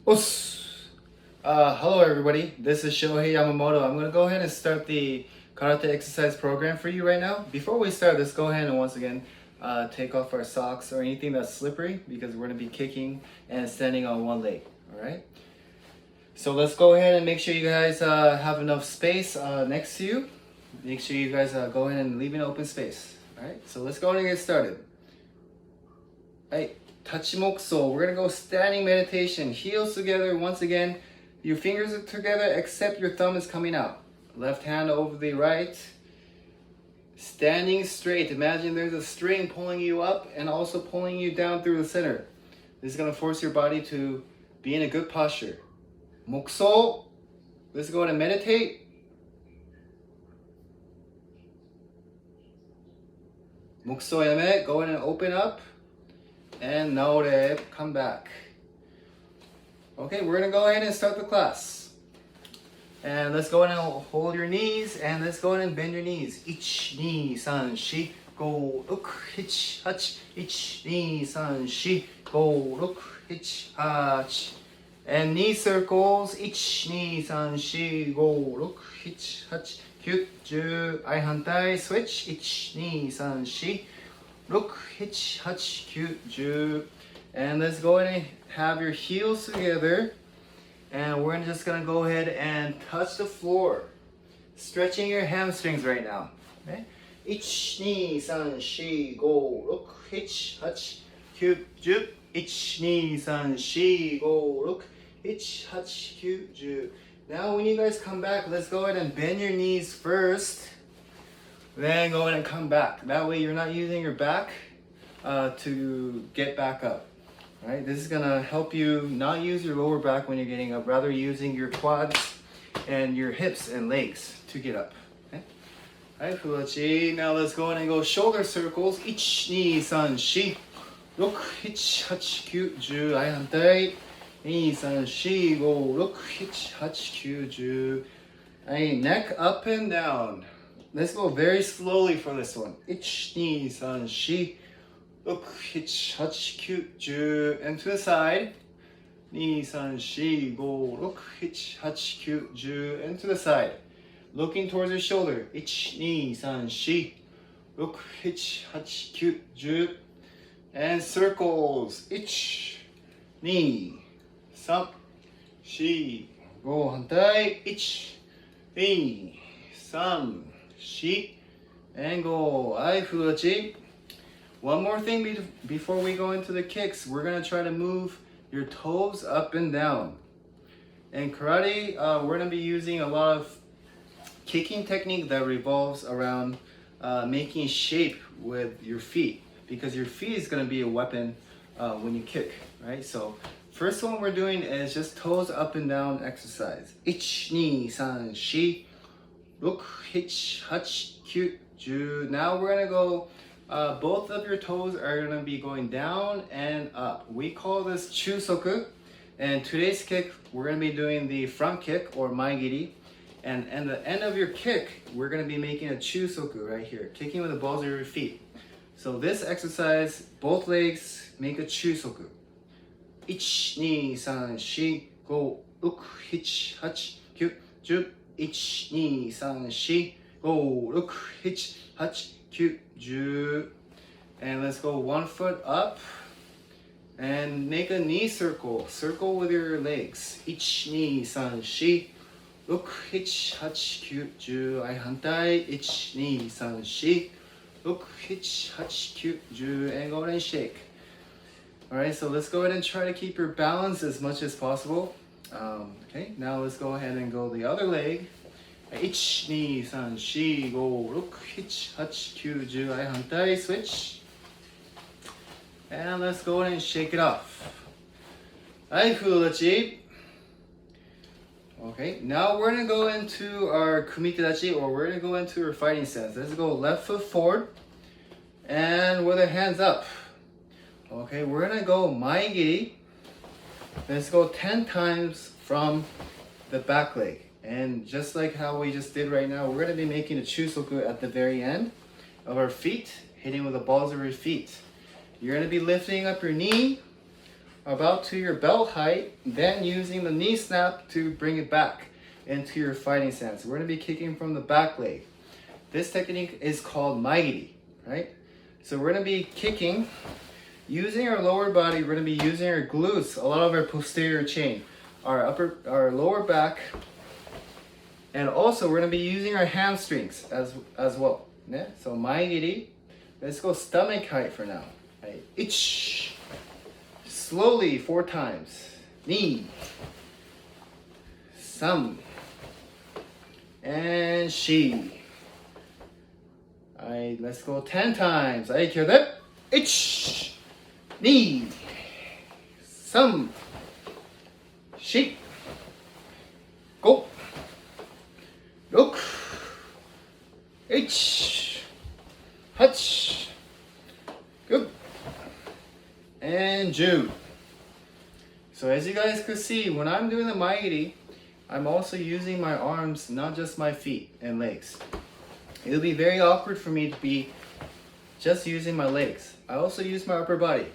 Os. Hello everybody, this is Shohei Yamamoto. I'm going to go ahead and start the karate exercise program for you right now. Before we start, let's go ahead and once again take off our socks or anything that's slippery because we're going to be kicking and standing on one leg. Alright? So let's go ahead and make sure you guys have enough space next to you. Make sure you guys go ahead and leave an open space. Alright, so let's go ahead and get started. Alright. Tachimokso. We're gonna go standing meditation. Heels together once again. Your fingers are together except your thumb is coming out. Left hand over the right. Standing straight. Imagine there's a string pulling you up and also pulling you down through the center. This is gonna force your body to be in a good posture. Mokso. Let's go ahead and meditate. Mokso yame. Go ahead and open up. And Naore, come back. Okay, we're gonna go ahead and start the class. And let's go ahead and hold your knees and let's go ahead and bend your knees. 1, 2, 3, 4, 5, 6, 7, 8. 1, 2, 3, 4, 5, 6, 7, 8. And knee circles. 1, 2, 3, 4, 5, 6, 7, 8, 9, 10. I 反対 switch. 1, 2, 3, 4. 6, 7, 8, 9, 10. And let's go ahead and have your heels together. And we're just going to go ahead and touch the floor. Stretching your hamstrings right now. Okay? 1, 2, 3, 4, 5, 6, 7, 8, 9, 10. 1, 2, 3, 4, 5, 6, 7, 8, 9, 10. Now when you guys come back, let's go ahead and bend your knees first. Then go ahead and come back. That way you're not using your back to get back up. Right? This is gonna help you not use your lower back when you're getting up, rather using your quads and your hips and legs to get up. Okay? Alright, Fulachi. Now let's go ahead and go shoulder circles. 1, 2, 3, 4, 6, 7, 8, 9, 10. はい、反対。2, 3, 4, 5, 6, 7, 8, 9, 10. Hey, neck up and down. Let's go very slowly for this one. 1, 2, 3, 4, 6, 7, 8, 9, 10. And to the side. 2, 3, 4, 5, 6, 7, 8, 9, 10. And to the side. Looking towards your shoulder. 1, 2, 3, 4, 6, 7, 8, 9, 10. And circles. 1, 2, 3, 4, 5, 反対。1, 2, 3, 4, and go. Alright, Fulachi. One more thing before we go into the kicks. We're going to try to move your toes up and down. In karate, we're going to be using a lot of kicking technique that revolves around making shape with your feet. Because your feet is going to be a weapon when you kick, right? So first one we're doing is just toes up and down exercise. 1, 2, 3, 4, 6, 7, 8, 9, 10. Now we're gonna go, both of your toes are gonna be going down and up. We call this Chusoku. And today's kick, we're gonna be doing the front kick or geri. And at the end of your kick, we're gonna be making a Chusoku right here, kicking with the balls of your feet. So this exercise, both legs make a Chusoku. 1, 2, 3, 4, 5, 6, 7, 8, 9, 10. 1, 2, 3, 4, 5, 6, 7, 8, 9, 10. And let's go one foot up and make a knee circle. Circle with your legs. 1, 2, 3, 4, 6, 7, 8, 9, 10. はい、反対。 1, 2, 3, 4, 6, 7, 8, 9, 10. And go ahead and shake. Alright, so let's go ahead and try to keep your balance as much as possible. Okay, now let's go ahead and go the other leg. 1, 2, 3, 4, 5, 6, 7, 8, 9, 10. はい、反対。Switch. And let's go ahead and shake it off. はい、Fulachi. Okay, now we're going to go into our Kumitashi, or we're going to go into our fighting stance. Let's go left foot forward and with our hands up. Okay, we're going to go geri. Let's go 10 times from the back leg. And just like how we just did right now, we're going to be making a Chusoku at the very end of our feet, hitting with the balls of your feet. You're going to be lifting up your knee, about to your belt height, then using the knee snap to bring it back into your fighting stance. We're going to be kicking from the back leg. This technique is called maigiri, right? So we're going to be kicking using our lower body. We're going to be using our glutes, a lot of our posterior chain, our lower back, and also we're going to be using our hamstrings as well. Yeah? So maigiri. Let's go stomach height for now. Right? Ich. Slowly 4 times. Ni. Sam. And shi. Alright, let's go 10 times. Alright, kyoku. Ich. Ni. Sam. Shi. Go. Look. Ich. Hach. Good. And 10. So as you guys could see, when I'm doing the maigiri, I'm also using my arms, not just my feet and legs. It'll be very awkward for me to be just using my legs. I also use my upper body.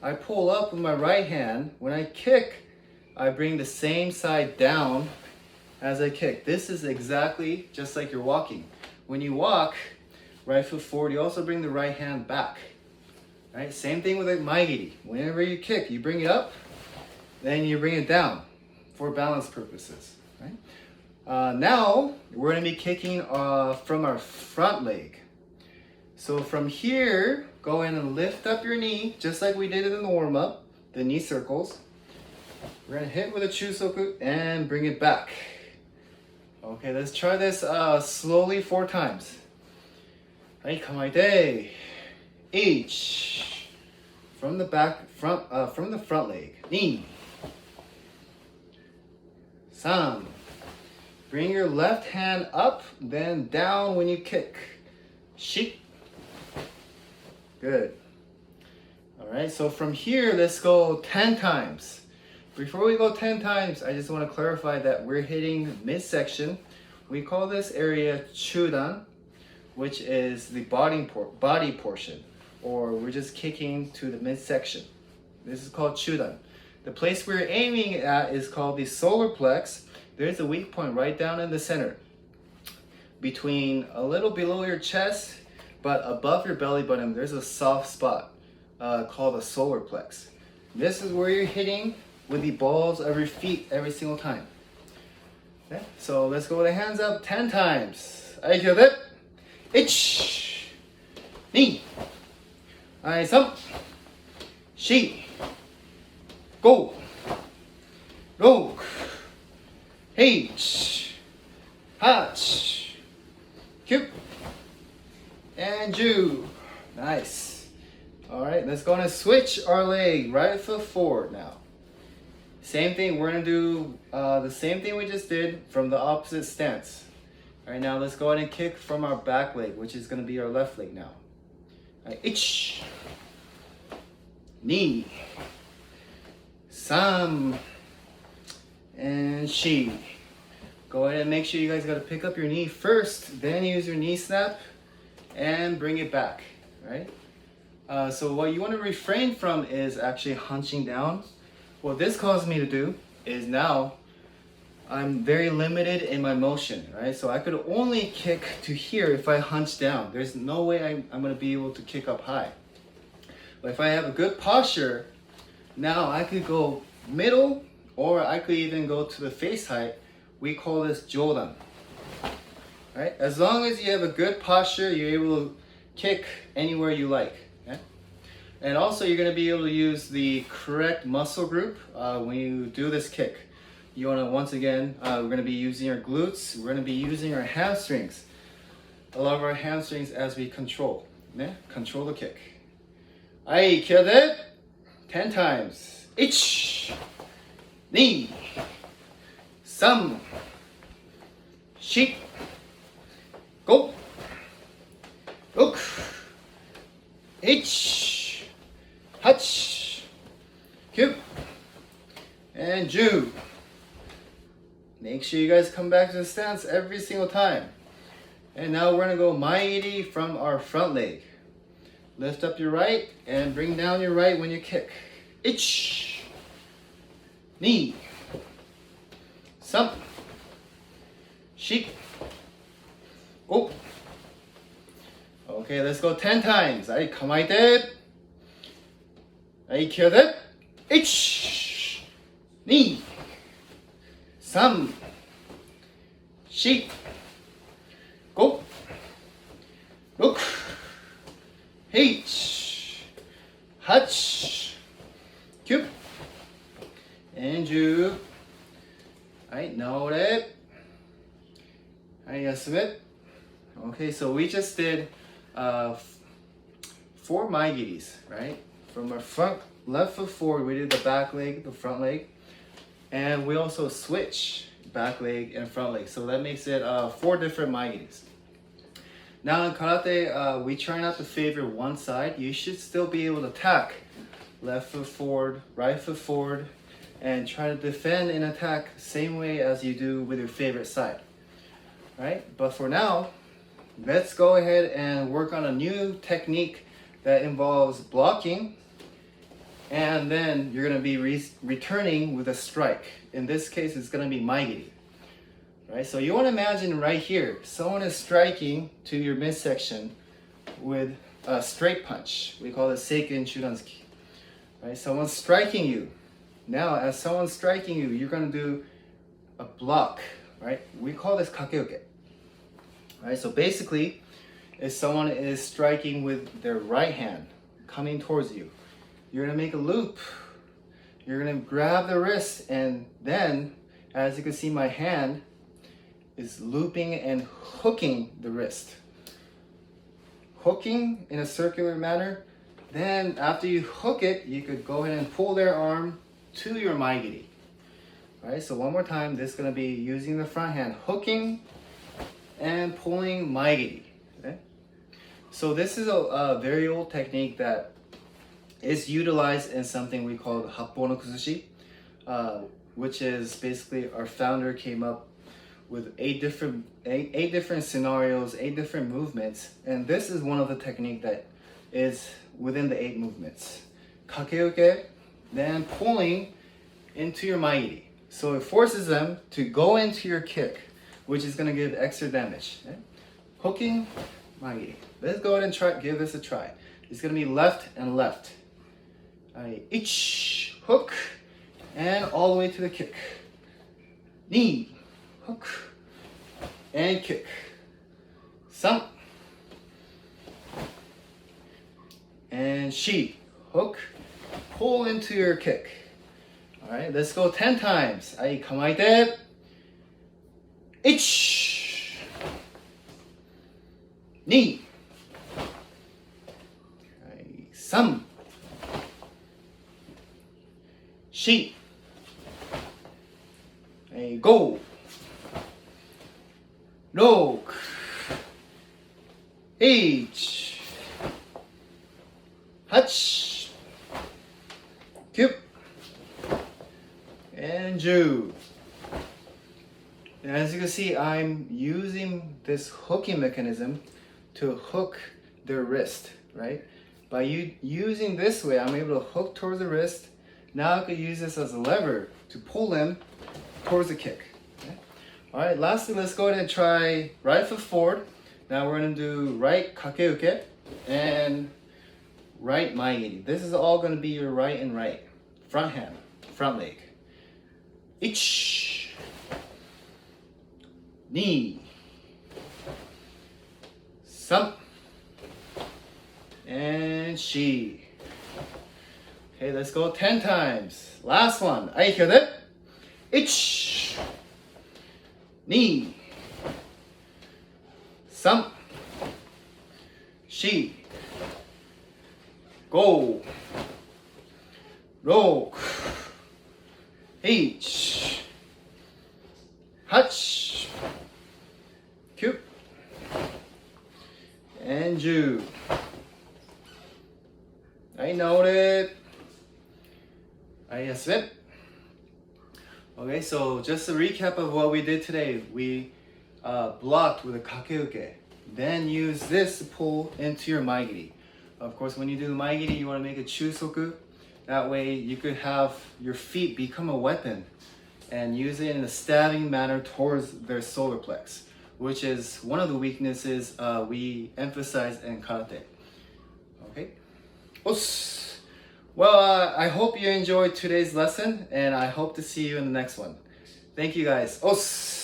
I pull up with my right hand. When I kick, I bring the same side down as I kick. This is exactly just like you're walking. When you walk, right foot forward, you also bring the right hand back. Right? Same thing with the maigiri. Whenever you kick, you bring it up, then you bring it down for balance purposes. Right? Now, we're going to be kicking from our front leg. So from here, go in and lift up your knee, just like we did it in the warm-up, the knee circles. We're going to hit with a Chusoku and bring it back. Okay, let's try this slowly 4 times. Right, kamaite. Each. From the front leg. Ni. Sam. Bring your left hand up, then down when you kick. Shi. Good. Alright, so from here, let's go 10 times. Before we go 10 times, I just want to clarify that we're hitting midsection. We call this area chudan, which is the body portion, or we're just kicking to the midsection. This is called chudan. The place we're aiming at is called the solar plex. There's a weak point right down in the center, between a little below your chest, but above your belly button, there's a soft spot called the solar plex. This is where you're hitting with the balls of your feet every single time. Okay? So let's go with the hands up 10 times. I feel that. Ich. Ni. I some. Shi. Go. Go. H. Hach. Cute. And Ju. Nice. Alright, let's go and switch our leg. Right foot forward now. Same thing, we're going to do the same thing we just did from the opposite stance. Alright, now let's go ahead and kick from our back leg, which is going to be our left leg now. Alright, ich. Ni. Sam. And shi. Go ahead and make sure you guys got to pick up your knee first, then use your knee snap and bring it back, right? So what you want to refrain from is actually hunching down. What this caused me to do is now I'm very limited in my motion, right? So I could only kick to here if I hunch down. There's no way I'm going to be able to kick up high. But if I have a good posture, now I could go middle, or I could even go to the face height. We call this jodan. Right? As long as you have a good posture, you're able to kick anywhere you like. Okay? And also you're going to be able to use the correct muscle group when you do this kick. You want to, once again, we're going to be using our glutes. We're going to be using our hamstrings. A lot of our hamstrings as we control. Okay? Control the kick. Ai, kyoku. 10 times. Ich. Ni. Sam. Shi. Go. Look. Ich. Hach. Cute. And Ju. Make sure you guys come back to the stance every single time. And now we're going to go maigiri from our front leg. Lift up your right and bring down your right when you kick. Ich. 2、3、4、5. Okay, let's go 10 times. はい、構えて。はい、気をつけて。1、2、3、4、5、6、7、8、9、and 10. はい、直れ。はい、休め。Okay, so we just did 4 maigiris, right? From our front left foot forward, we did the back leg, the front leg, and we also switch back leg and front leg. So that makes it 4 different maigiris. Now in karate, we try not to favor one side. You should still be able to attack left foot forward, right foot forward, and try to defend and attack same way as you do with your favorite side. Right? But for now, let's go ahead and work on a new technique that involves blocking, and then you're going to be returning with a strike. In this case, it's going to be maigiri. Right? So you want to imagine right here, someone is striking to your midsection with a straight punch. We call it seiken shudansuki. Right? Someone's striking you. Now, as someone's striking you, you're going to do a block. Right? We call this kakeuke. Right? So basically, if someone is striking with their right hand coming towards you, you're going to make a loop. You're going to grab the wrist, and then, as you can see, my hand is looping and hooking the wrist. Hooking in a circular manner. Then, after you hook it, you could go ahead and pull their arm to your maigiri. Right? So one more time, this is going to be using the front hand, hooking and pulling maigiri. Okay? So this is a very old technique that is utilized in something we call Happo no Kuzushi, which is basically our founder came up with 8 different scenarios, 8 different movements, and this is one of the technique that is within the 8 movements. Kakeuke, then pulling into your maigiri. So it forces them to go into your kick, which is going to give extra damage. Okay? Hooking, maigiri. Let's go ahead and give this a try. It's going to be left and left. Ich, hook, and all the way to the kick. Knee, hook, and kick. Sam, and shi, hook, pull into your kick. All right, let's go 10 times. はい、構えて。1、2、3、4、5、6、7、8、9、and 10. As you can see, I'm using this hooking mechanism to hook their wrist, right? By using this way, I'm able to hook towards the wrist. Now I could use this as a lever to pull them towards the kick. Okay? All right, lastly, let's go ahead and try right foot forward. Now we're going to do right kakeuke and right maigiri. This is all going to be your right and right. Front hand, front leg. 1、2、3、and 4. Okay, let's go 10 times. Last one. はい、気をつけて。1、2、3、4、5、6、7、8、9、and 10. I know it. Yes, it. Okay, so just a recap of what we did today. We blocked with a kakeuke, then use this to pull into your maigiri. Of course, when you do the maigiri, you want to make a chusoku. That way you could have your feet become a weapon and use it in a stabbing manner towards their solar plex, which is one of the weaknesses we emphasize in karate. Okay. Os. Well, I hope you enjoyed today's lesson, and I hope to see you in the next one. Thank you guys. Os.